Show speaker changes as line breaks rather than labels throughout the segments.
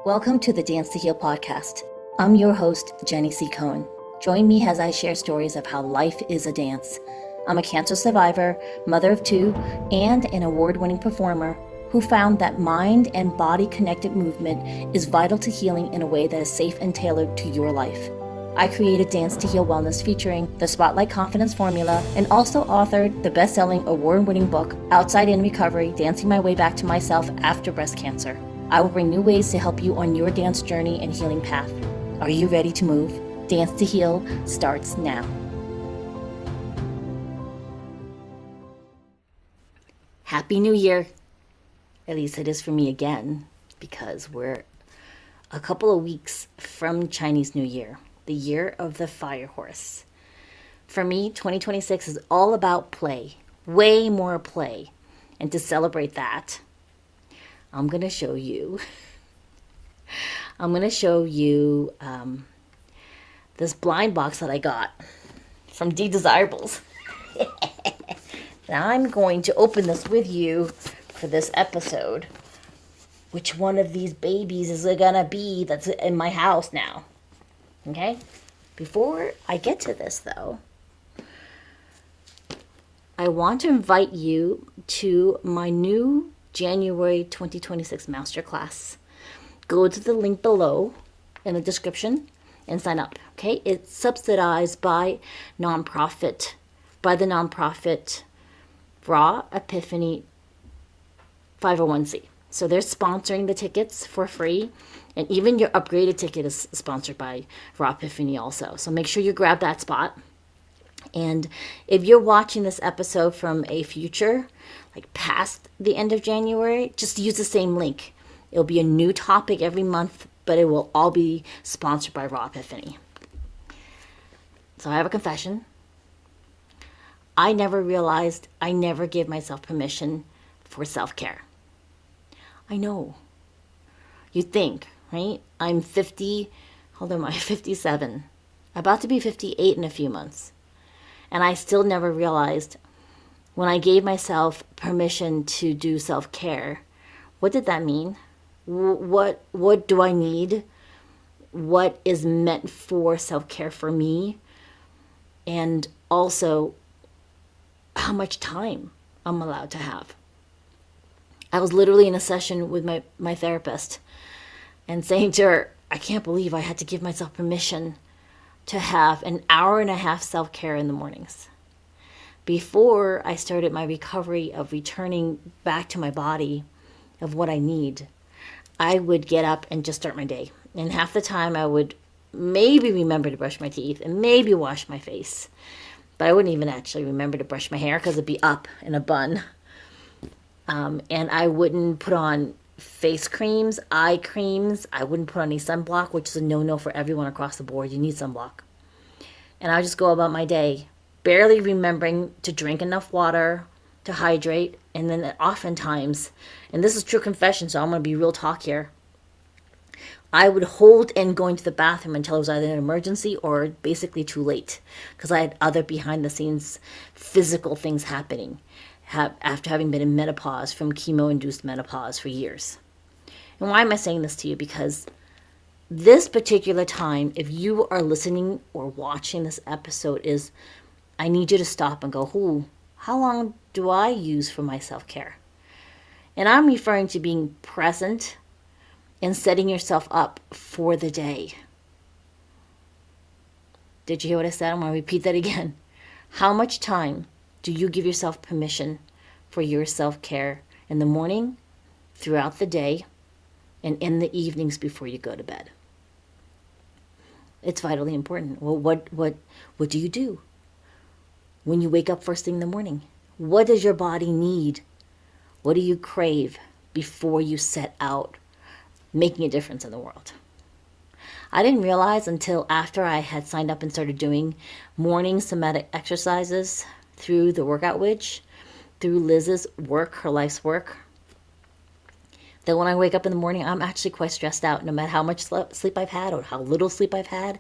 Welcome to the Dance to Heal podcast. I'm your host, Jenny C. Cohen. Join me as I share stories of how life is a dance. I'm a cancer survivor, mother of two, and an award-winning performer who found that mind and body-connected movement is vital to healing in a way that is safe and tailored to your life. I created Dance to Heal Wellness featuring the Spotlight Confidence Formula and also authored the best-selling award-winning book, Outside In Recovery, Dancing My Way Back to Myself After Breast Cancer. I will bring new ways to help you on your dance journey and healing path. Are you ready to move? Dance to Heal starts now. Happy New Year. At least it is for me again, because we're a couple of weeks from Chinese New Year, the year of the fire horse. For me, 2026 is all about play, way more play. And to celebrate that, I'm going to show you this blind box that I got from D.Desirables. Now I'm going to open this with you for this episode. Which one of these babies is it going to be that's in my house now? Okay? Before I get to this, though, I want to invite you to my new January 2026 masterclass. Go to the link below in the description and sign up. Okay? It's subsidized by the nonprofit Raw Epiphany 501c. So they're sponsoring the tickets for free, and even your upgraded ticket is sponsored by Raw Epiphany also. So make sure you grab that spot. And if you're watching this episode from a future, like past the end of January, just use the same link. It'll be a new topic every month, but it will all be sponsored by Raw Epiphany. So I have a confession. I never realized I never gave myself permission for self-care. I know. You think, right? I'm 57. About to be 58 in a few months. And I still never realized when I gave myself permission to do self-care, what did that mean? What do I need? What is meant for self-care for me? And also, how much time I'm allowed to have. I was literally in a session with my therapist and saying to her, I can't believe I had to give myself permission to have an hour and a half self-care in the mornings. Before I started my recovery of returning back to my body of what I need, I would get up and just start my day. And half the time I would maybe remember to brush my teeth and maybe wash my face. But I wouldn't even actually remember to brush my hair because it'd be up in a bun. And I wouldn't put on face creams, eye creams. I wouldn't put on any sunblock, which is a no-no for everyone across the board. You need sunblock. And I would just go about my day, barely remembering to drink enough water, to hydrate. And then oftentimes, and this is true confession, so I'm going to be real talk here, I would hold in going to the bathroom until it was either an emergency or basically too late, because I had other behind-the-scenes physical things happening after having been in menopause, from chemo-induced menopause for years. And why am I saying this to you? Because this particular time, if you are listening or watching this episode, I need you to stop and go, how long do I use for my self-care? And I'm referring to being present and setting yourself up for the day. Did you hear what I said? I'm going to repeat that again. How much time do you give yourself permission for your self-care in the morning, throughout the day, and in the evenings before you go to bed? It's vitally important. Well, what do you do when you wake up first thing in the morning? What does your body need? What do you crave before you set out making a difference in the world? I didn't realize until after I had signed up and started doing morning somatic exercises through the Workout Witch, through Liz's work, her life's work, that when I wake up in the morning, I'm actually quite stressed out, no matter how much sleep I've had or how little sleep I've had.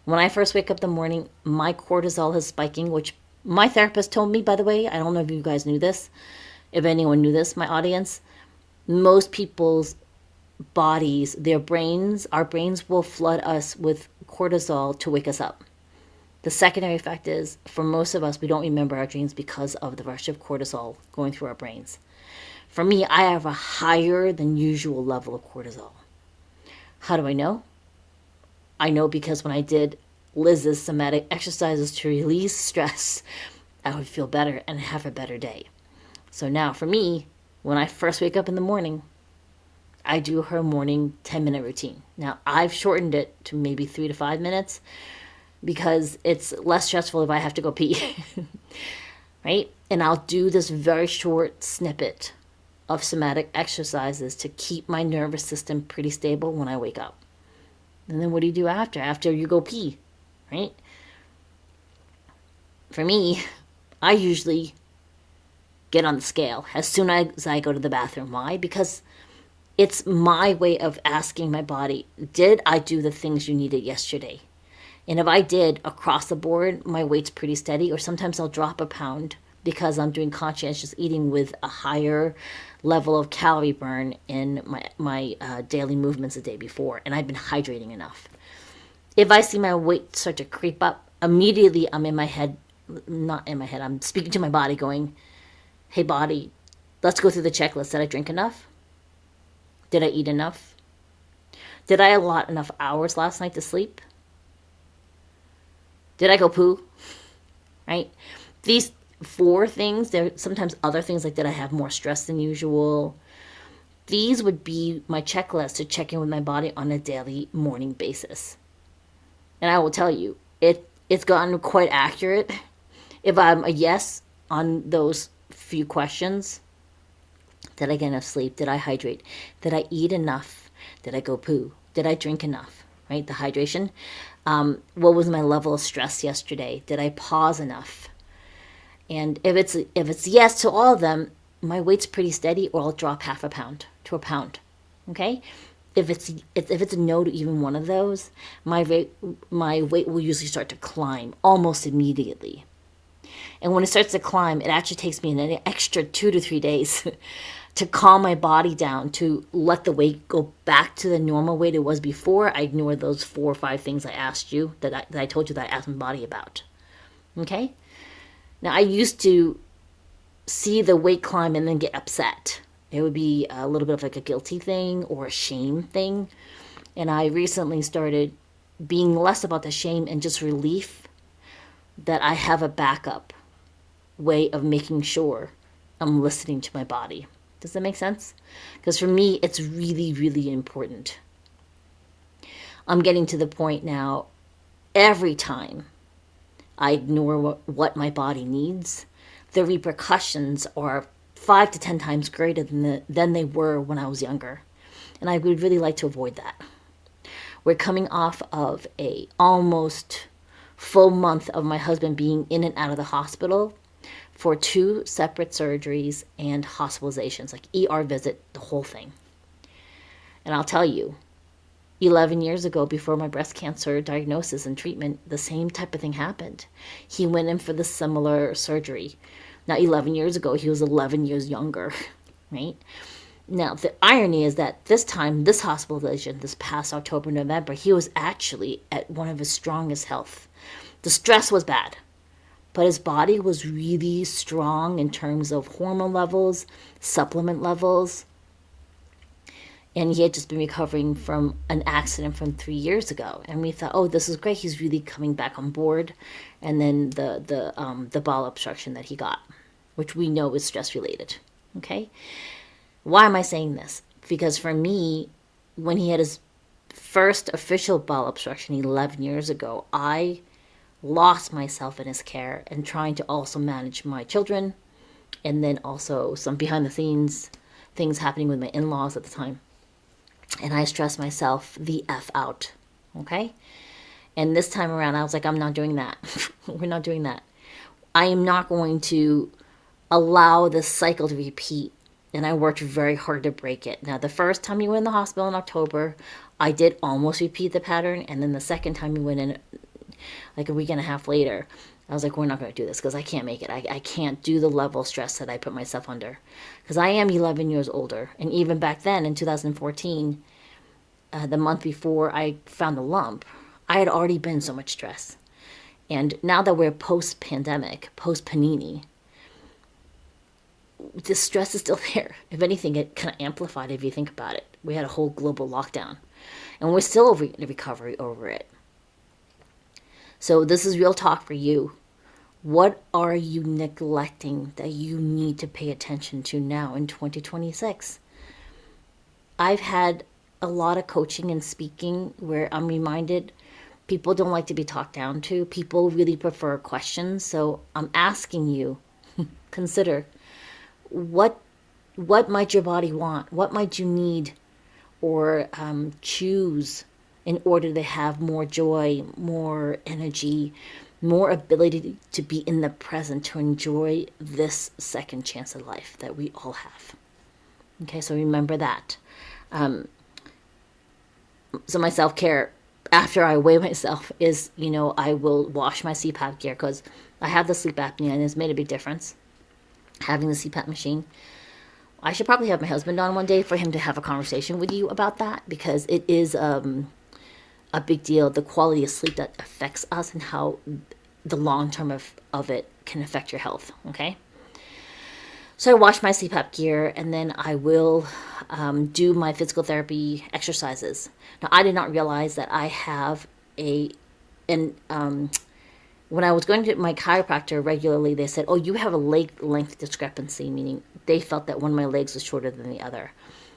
When I first wake up in the morning, my cortisol is spiking, which my therapist told me, by the way. I don't know if you guys knew this, if anyone knew this, my audience. Most people's bodies, our brains will flood us with cortisol to wake us up. The secondary effect is, for most of us, we don't remember our dreams because of the rush of cortisol going through our brains. For me, I have a higher than usual level of cortisol. How do I know? I know because when I did Liz's somatic exercises to release stress, I would feel better and have a better day. So now for me, when I first wake up in the morning, I do her morning 10-minute routine. Now I've shortened it to maybe 3 to 5 minutes because it's less stressful if I have to go pee, right? And I'll do this very short snippet of somatic exercises to keep my nervous system pretty stable when I wake up. And then what do you do after you go pee, right? For me, I usually get on the scale as soon as I go to the bathroom. Why? Because it's my way of asking my body, did I do the things you needed yesterday? And if I did, across the board, my weight's pretty steady, or sometimes I'll drop a pound because I'm doing conscientious eating with a higher level of calorie burn in my daily movements the day before, and I've been hydrating enough. If I see my weight start to creep up, immediately I'm I'm speaking to my body going, hey body, let's go through the checklist. Did I drink enough? Did I eat enough? Did I allot enough hours last night to sleep? Did I go poo? Right? These 4 things, there are sometimes other things like, did I have more stress than usual? These would be my checklist to check in with my body on a daily morning basis. And I will tell you, it's gotten quite accurate. If I'm a yes on those few questions, did I get enough sleep? Did I hydrate? Did I eat enough? Did I go poo? Did I drink enough? Right? The hydration. What was my level of stress yesterday? Did I pause enough? And if it's yes to all of them, my weight's pretty steady, or I'll drop half a pound to a pound. Okay? If it's a no to even one of those, my weight will usually start to climb almost immediately. And when it starts to climb, it actually takes me an extra 2 to 3 days to calm my body down, to let the weight go back to the normal weight it was before I ignored those 4 or 5 things I asked you, that I told you that I asked my body about. Okay? Now, I used to see the weight climb and then get upset. It would be a little bit of like a guilty thing or a shame thing. And I recently started being less about the shame and just relief that I have a backup way of making sure I'm listening to my body. Does that make sense? Because for me, it's really, really important. I'm getting to the point now, every time I ignore what my body needs, the repercussions are 5 to 10 times greater than they were when I was younger. And I would really like to avoid that. We're coming off of a almost full month of my husband being in and out of the hospital for 2 separate surgeries and hospitalizations, like ER visit, the whole thing. And I'll tell you, 11 years ago, before my breast cancer diagnosis and treatment, the same type of thing happened. He went in for the similar surgery. Now, 11 years ago, he was 11 years younger, right? Now, the irony is that this time, this hospitalization, this past October, November, he was actually at one of his strongest health. The stress was bad, but his body was really strong in terms of hormone levels, supplement levels. And he had just been recovering from an accident from 3 years ago. And we thought, oh, this is great. He's really coming back on board. And then the bowel obstruction that he got, which we know is stress related. Okay? Why am I saying this? Because for me, when he had his first official bowel obstruction 11 years ago, I lost myself in his care and trying to also manage my children, and then also some behind the scenes things happening with my in-laws at the time. And I stressed myself the F out. Okay? And this time around, I was like, I'm not doing that. We're not doing that. I am not going to allow this cycle to repeat. And I worked very hard to break it. Now, the first time he went in the hospital in October, I did almost repeat the pattern. And then the second time he went in, like a week and a half later, I was like, we're not going to do this because I can't make it. I can't do the level of stress that I put myself under because I am 11 years older. And even back then in 2014, the month before I found the lump, I had already been so much stress. And now that we're post-pandemic, post-panini, the stress is still there. If anything, it kind of amplified if you think about it. We had a whole global lockdown. And we're still in the recovery over it. So this is real talk for you. What are you neglecting that you need to pay attention to now in 2026? I've had a lot of coaching and speaking where I'm reminded people don't like to be talked down to. People really prefer questions. So I'm asking you, consider what might your body want? What might you need or choose in order to have more joy, more energy, more ability to be in the present, to enjoy this second chance of life that we all have. Okay, so remember that. So my self-care after I weigh myself is, I will wash my CPAP gear because I have the sleep apnea and it's made a big difference having the CPAP machine. I should probably have my husband on one day for him to have a conversation with you about that because it is a big deal, the quality of sleep that affects us and how the long term of it can affect your health, okay? So I wash my CPAP gear and then I will do my physical therapy exercises. Now, I did not realize that I have when I was going to my chiropractor regularly, they said, oh, you have a leg length discrepancy, meaning they felt that one of my legs was shorter than the other.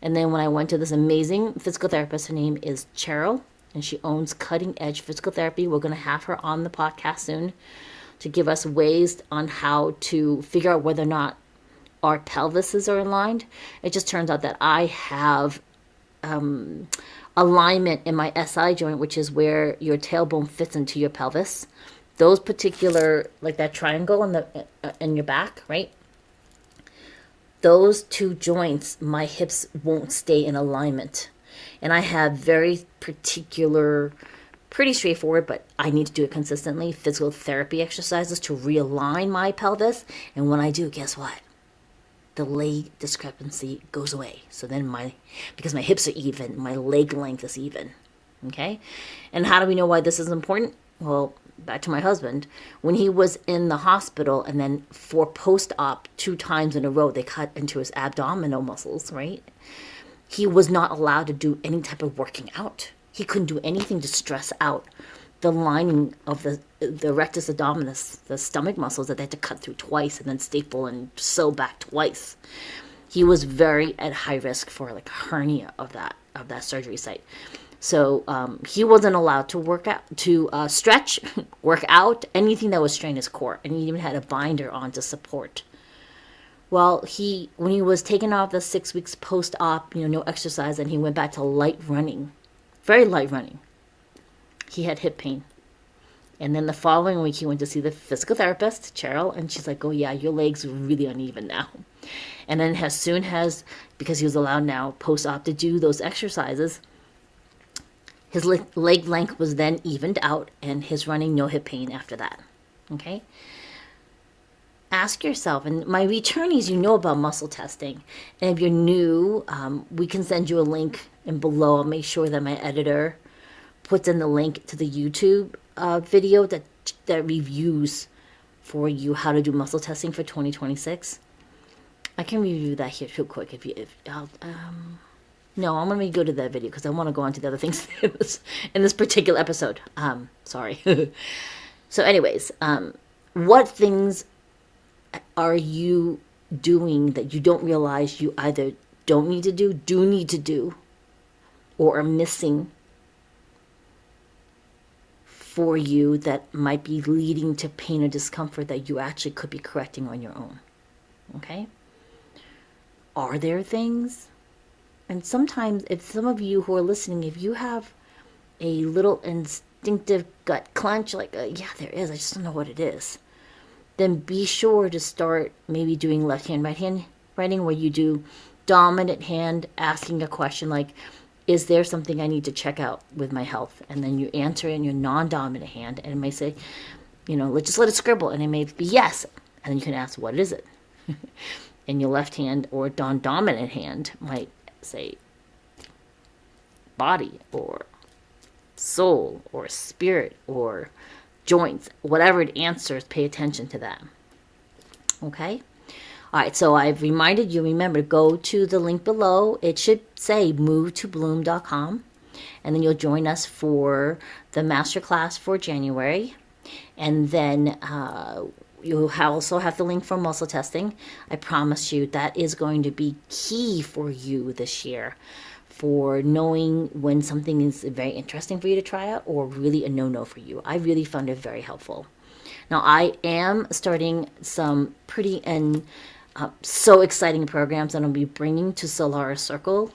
And then when I went to this amazing physical therapist, her name is Cheryl, and she owns Cutting Edge Physical Therapy. We're going to have her on the podcast soon to give us ways on how to figure out whether or not our pelvises are aligned. It just turns out that I have alignment in my SI joint, which is where your tailbone fits into your pelvis. Those particular, like that triangle in your back, right? Those two joints, my hips won't stay in alignment. And I have very particular, pretty straightforward, but I need to do it consistently, physical therapy exercises to realign my pelvis. And when I do, guess what? The leg discrepancy goes away. So then because my hips are even, my leg length is even. Okay? And how do we know why this is important? Well, back to my husband. When he was in the hospital and then for post-op 2 times in a row, they cut into his abdominal muscles, right? He was not allowed to do any type of working out. He couldn't do anything to stress out the lining of the rectus abdominis, the stomach muscles that they had to cut through twice and then staple and sew back twice. He was very at high risk for like a hernia of that surgery site. So he wasn't allowed to work out, to stretch, work out, anything that would strain his core. And he even had a binder on to support. Well, when he was taken off the 6 weeks post-op, no exercise, and he went back to light running, very light running, he had hip pain. And then the following week, he went to see the physical therapist, Cheryl, and she's like, oh yeah, your leg's really uneven now. And then as soon as, because he was allowed now post-op to do those exercises, his leg length was then evened out and his running, no hip pain after that. Okay? Ask yourself, and my returnees, about muscle testing. And if you're new, we can send you a link in below. I'll make sure that my editor puts in the link to the YouTube video that reviews for you how to do muscle testing for 2026. I can review that here real quick No, I'm going to go to that video because I want to go on to the other things in this particular episode. Sorry. So anyways, what things are you doing that you don't realize you either don't need to do need to do, or are missing for you that might be leading to pain or discomfort that you actually could be correcting on your own? Okay? Are there things? And sometimes, if some of you who are listening, if you have a little instinctive gut clench, like, yeah, there is, I just don't know what it is, then be sure to start maybe doing left hand, right hand writing, where you do dominant hand asking a question like, is there something I need to check out with my health? And then you answer in your non-dominant hand, and it may say, just let it scribble, and it may be yes. And then you can ask, what is it? And your left hand or dominant hand might say body or soul or spirit or joints. Whatever it answers, pay attention to that. Okay? All right, so I've reminded you, remember, go to the link below. It should say movetobloom.com. And then you'll join us for the masterclass for January. And then you'll also have the link for muscle testing. I promise you that is going to be key for you this year for knowing when something is very interesting for you to try out or really a no-no for you. I really found it very helpful. Now, I am starting some pretty and so exciting programs that I'll be bringing to Solar Circle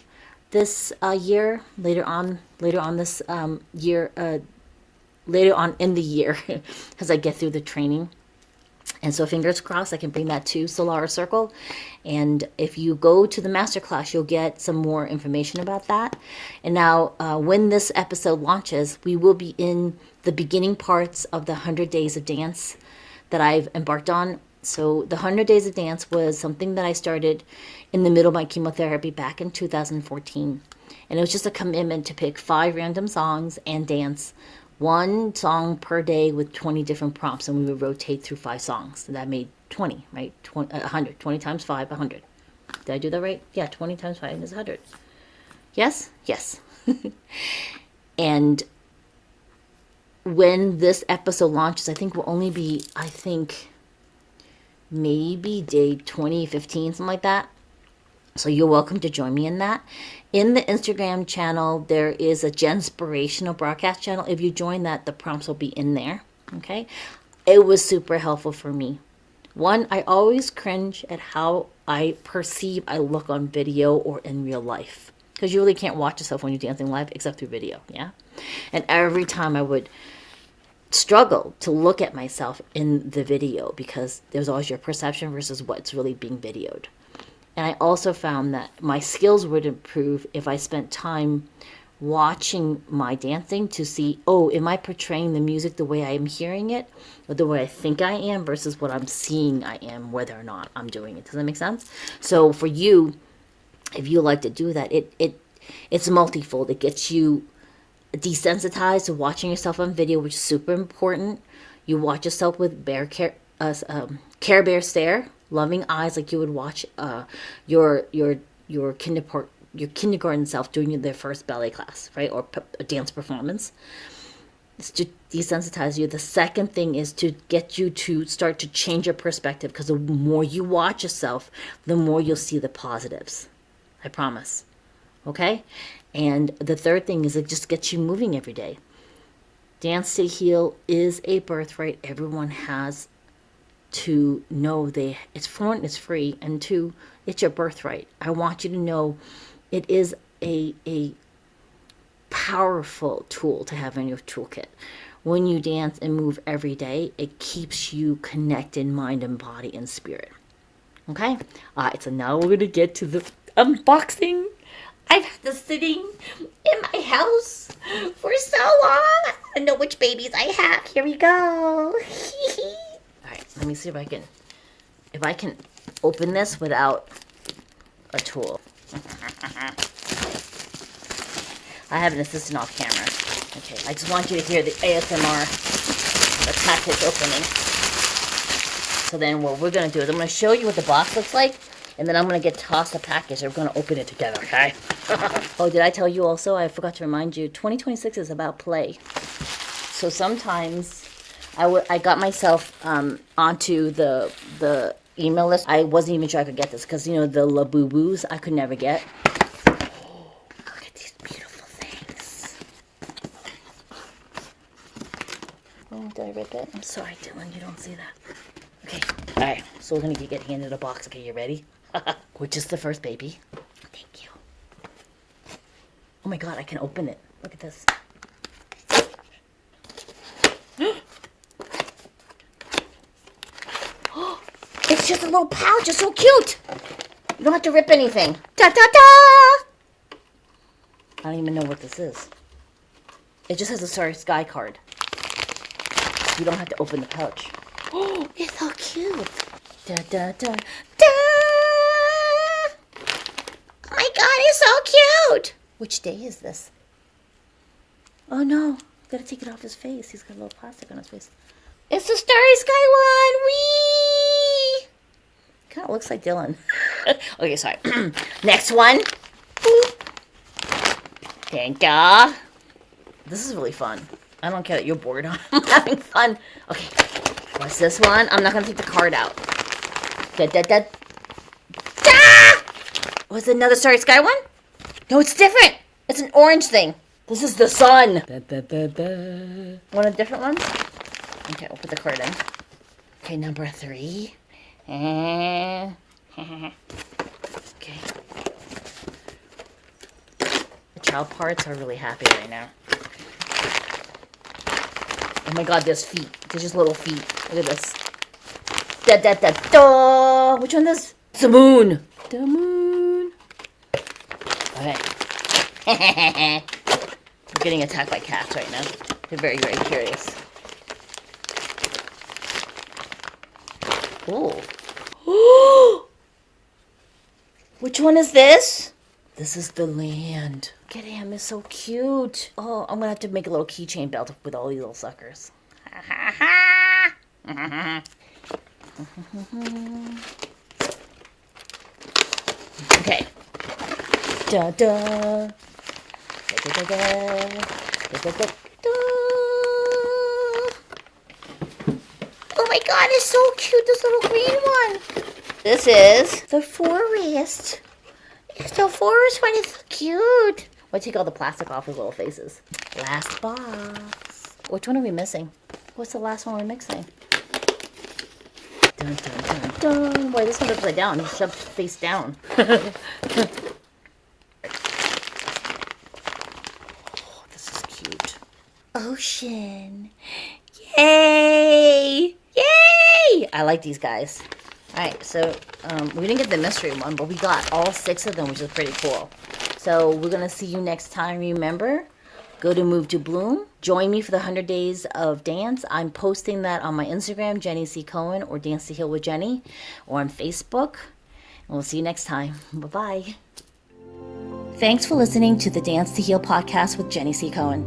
this year, later on this year, later on in the year, as I get through the training. And so fingers crossed I can bring that to Solar Circle. And if you go to the masterclass, you'll get some more information about that. And now when this episode launches, we will be in the beginning parts of the 100 Days of Dance that I've embarked on. So the 100 Days of Dance was something that I started in the middle of my chemotherapy back in 2014. And it was just a commitment to pick 5 random songs and dance 1 song per day with 20 different prompts. And we would rotate through 5 songs. So that made 20, right? 100. 20 times 5, 100. Did I do that right? Yeah, 20 times 5 is 100. Yes? Yes. And when this episode launches, I think will only be, maybe day 20, 15, something like that. So you're welcome to join me in that. In the Instagram channel, there is a Genspirational broadcast channel. If you join that, the prompts will be in there. Okay? It was super helpful for me. One, I always cringe at how I perceive I look on video or in real life. Because you really can't watch yourself when you're dancing live except through video. Yeah? And every time I would struggle to look at myself in the video because there's always your perception versus what's really being videoed. And I also found that my skills would improve if I spent time watching my dancing to see, am I portraying the music the way I am hearing it or the way I think I am versus what I'm seeing I am, whether or not I'm doing it. Does that make sense? So for you, if you like to do that, it's multifold. It gets you desensitized to watching yourself on video, which is super important. You watch yourself with Care Bear stare, loving eyes, like you would watch your kindergarten self doing their first ballet class, right, or a dance performance. It's to desensitize you. The second thing is to get you to start to change your perspective, because the more you watch yourself, the more you'll see the positives. I promise. Okay? And the third thing is it just gets you moving every day. Dance to Heal is a birthright. Everyone has to know it's one, it's free, and 2, it's your birthright. I want you to know it is a powerful tool to have in your toolkit. When you dance and move every day, it keeps you connected, mind and body and spirit. Okay? All right, so now we're going to get to the unboxing. I've had this sitting in my house for so long. I know which babies I have. Here we go. All right, let me see if I can open this without a tool. I have an assistant off camera. Okay, I just want you to hear the ASMR, the package opening. So then what we're going to do is I'm going to show you what the box looks like, and then I'm going to get tossed a package, and we're going to open it together, okay? Oh, did I tell you also, I forgot to remind you, 2026 is about play. So sometimes I got myself onto the email list. I wasn't even sure I could get this, because, the Labubu's I could never get. Look at these beautiful things. Oh, did I rip it? I'm sorry, Dylan, you don't see that. Okay, all right, so we're going to get handed a box. Okay, you ready? Which is the first baby. Thank you. Oh my God, I can open it. Look at this. It's just a little pouch. It's so cute. You don't have to rip anything. Ta-ta-ta! I don't even know what this is. It just has a Starry Sky card. You don't have to open the pouch. Oh, it's so cute. Da, da, da, da. Oh my God, it's so cute. Which day is this? Oh no, gotta take it off his face. He's got a little plastic on his face. It's the Starry Sky one. Whee! Kind of looks like Dylan. Okay, sorry. Next one. Thank ya. This is really fun. I don't care that you're bored. I'm having fun. Okay, what's this one? I'm not gonna take the card out. Da da da. Da! Was it another Starry Sky one? No, it's different. It's an orange thing. This is the sun. Ba, ba, ba, ba. Want a different one? Okay, we'll put the card in. Okay, number 3. Okay. The child parts are really happy right now. Oh my God, there's feet. There's just little feet. Look at this. Da da da da. Which one is this? It's the moon. The moon. Okay. I'm getting attacked by cats right now. They're very, very curious. Oh. Which one is this? This is the land. Look at him, it's so cute. Oh, I'm gonna have to make a little keychain belt with all these little suckers. Okay. Da da. Da da da. Da da da. Oh my God, it's so cute, this little green one. This is the forest. It's the forest one, it's so cute. I'll take all the plastic off his little faces. Last box. Which one are we missing? What's the last one we're mixing? Dun dun dun dun. Boy, this one's upside down. He's shoved face down. Oh, this is cute. Ocean. Yay! Yay! I like these guys. Alright, so we didn't get the mystery one, but we got all 6 of them, which is pretty cool. So we're going to see you next time. Remember, go to Move to Bloom. Join me for the 100 Days of Dance. I'm posting that on my Instagram, Jenny C. Cohen, or Dance to Heal with Jenny, or on Facebook. And we'll see you next time. Bye-bye. Thanks for listening to the Dance to Heal podcast with Jenny C. Cohen.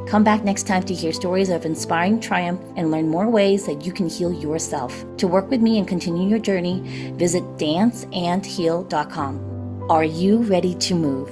Come back next time to hear stories of inspiring triumph and learn more ways that you can heal yourself. To work with me and continue your journey, visit danceandheal.com. Are you ready to move?